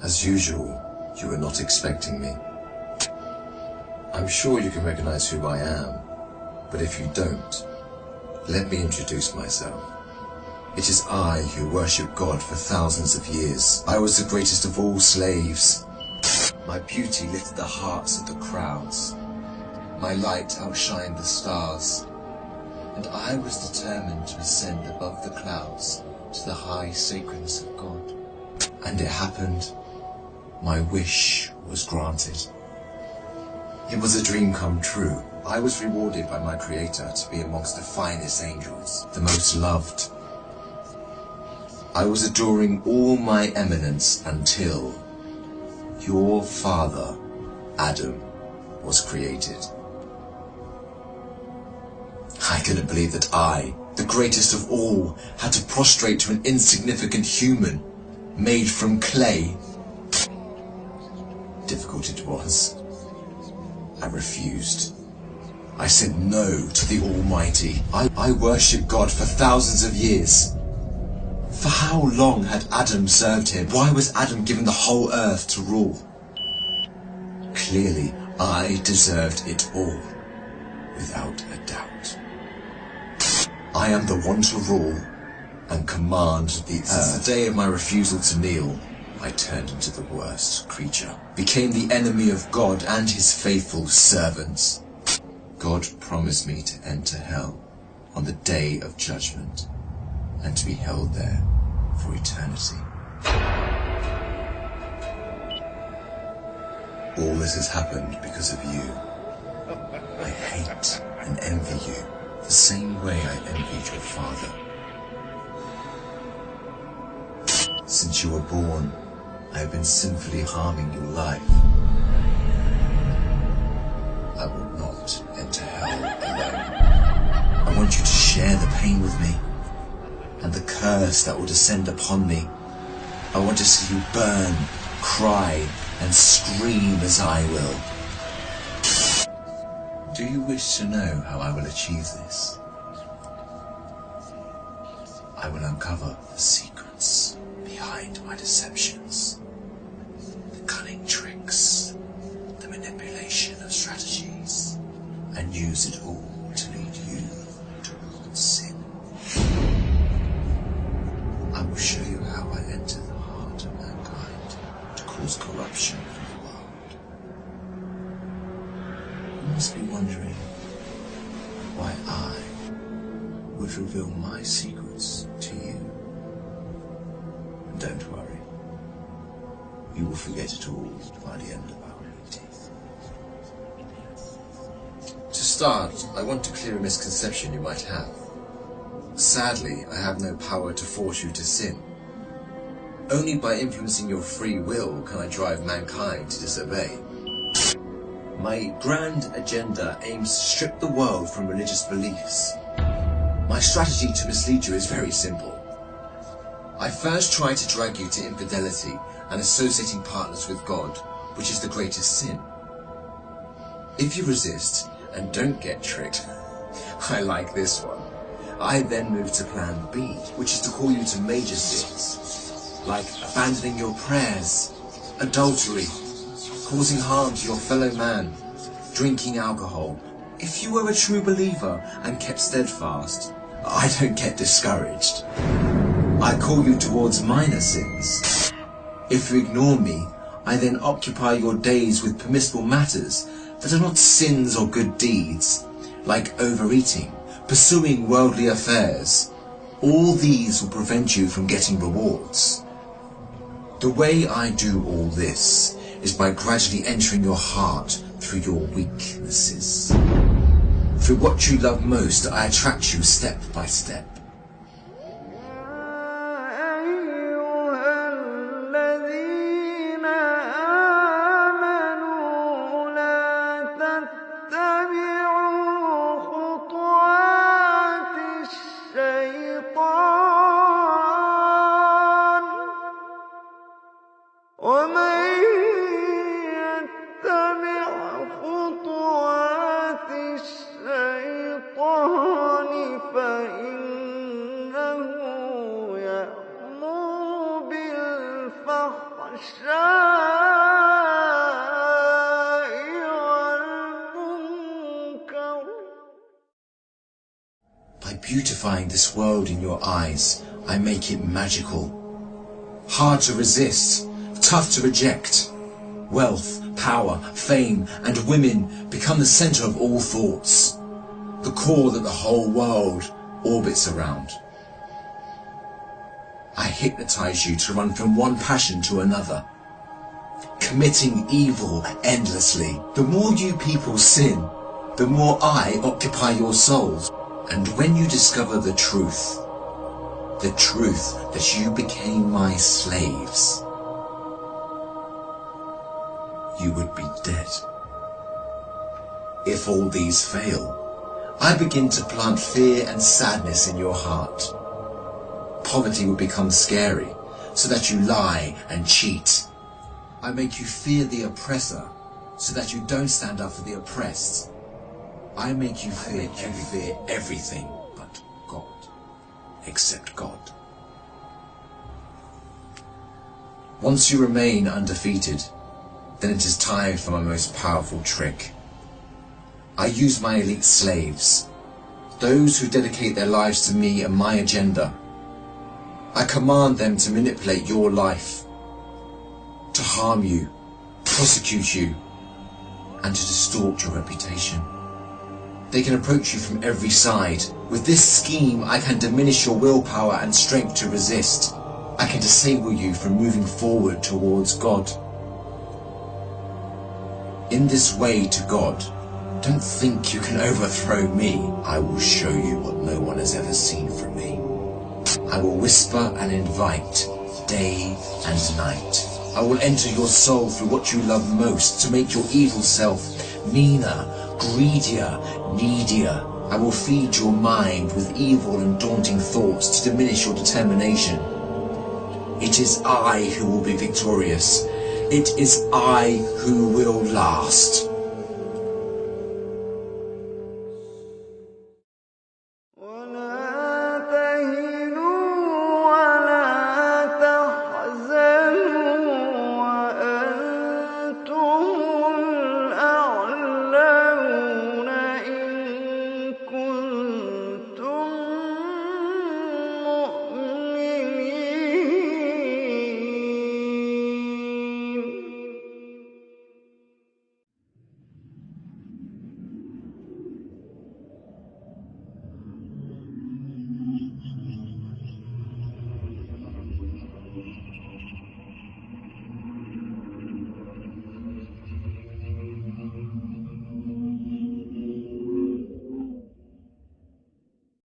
As usual, you were not expecting me. I'm sure you can recognize who I am, but if you don't, let me introduce myself. It is I who worship God for thousands of years. I was the greatest of all slaves. My beauty lifted the hearts of the crowds. My light outshined the stars. And I was determined to ascend above the clouds to the high sacredness of God. And it happened. My wish was granted. It was a dream come true. I was rewarded by my Creator to be amongst the finest angels, the most loved. I was adoring all my eminence until your father, Adam, was created. I couldn't believe that I, the greatest of all, had to prostrate to an insignificant human made from clay. Difficult it was. I refused. I said no to the Almighty. I worshipped God for thousands of years. For how long had Adam served him? Why was Adam given the whole earth to rule? Clearly, I deserved it all, without a doubt. I am the one to rule and command the earth. Since the day of my refusal to kneel, I turned into the worst creature, became the enemy of God and his faithful servants. God promised me to enter hell on the day of judgment and to be held there for eternity. All this has happened because of you. I hate and envy you the same way I envied your father. Since you were born, I have been sinfully harming your life. I will not enter hell alone. I want you to share the pain with me and the curse that will descend upon me. I want to see you burn, cry, and scream as I will. Do you wish to know how I will achieve this? I will uncover the secrets behind my deceptions, the cunning tricks, the manipulation of strategies, and use it all to lead you towards sin. I will show you how I enter the heart of mankind to cause corruption in the world. You must be wondering why I would reveal my secrets to you. And don't worry, you will forget it all by the end of our meetings. To start, I want to clear a misconception you might have. Sadly, I have no power to force you to sin. Only by influencing your free will can I drive mankind to disobey. My grand agenda aims to strip the world from religious beliefs. My strategy to mislead you is very simple. I first try to drag you to infidelity and associating partners with God, which is the greatest sin. If you resist and don't get tricked, I like this one. I then move to plan B, which is to call you to major sins, like abandoning your prayers, adultery, causing harm to your fellow man, drinking alcohol. If you were a true believer and kept steadfast, I don't get discouraged. I call you towards minor sins. If you ignore me, I then occupy your days with permissible matters that are not sins or good deeds, like overeating, pursuing worldly affairs. All these will prevent you from getting rewards. The way I do all this is by gradually entering your heart through your weaknesses. Through what you love most, I attract you step by step. خطوات الشيطان فإن beautifying this world in your eyes, I make it magical. Hard to resist, tough to reject. Wealth, power, fame, and women become the center of all thoughts, the core that the whole world orbits around. I hypnotize you to run from one passion to another, committing evil endlessly. The more you people sin, the more I occupy your souls. And when you discover the truth that you became my slaves, you would be dead. If all these fail, I begin to plant fear and sadness in your heart. Poverty will become scary, so that you lie and cheat. I make you fear the oppressor, so that you don't stand up for the oppressed. I make you fear everything but God, except God. Once you remain undefeated, then it is time for my most powerful trick. I use my elite slaves, those who dedicate their lives to me and my agenda. I command them to manipulate your life, to harm you, prosecute you, and to distort your reputation. They can approach you from every side. With this scheme, I can diminish your willpower and strength to resist. I can disable you from moving forward towards God. In this way to God, don't think you can overthrow me. I will show you what no one has ever seen from me. I will whisper and invite day and night. I will enter your soul through what you love most to make your evil self meaner, greedier, needier. I will feed your mind with evil and daunting thoughts to diminish your determination. It is I who will be victorious. It is I who will last.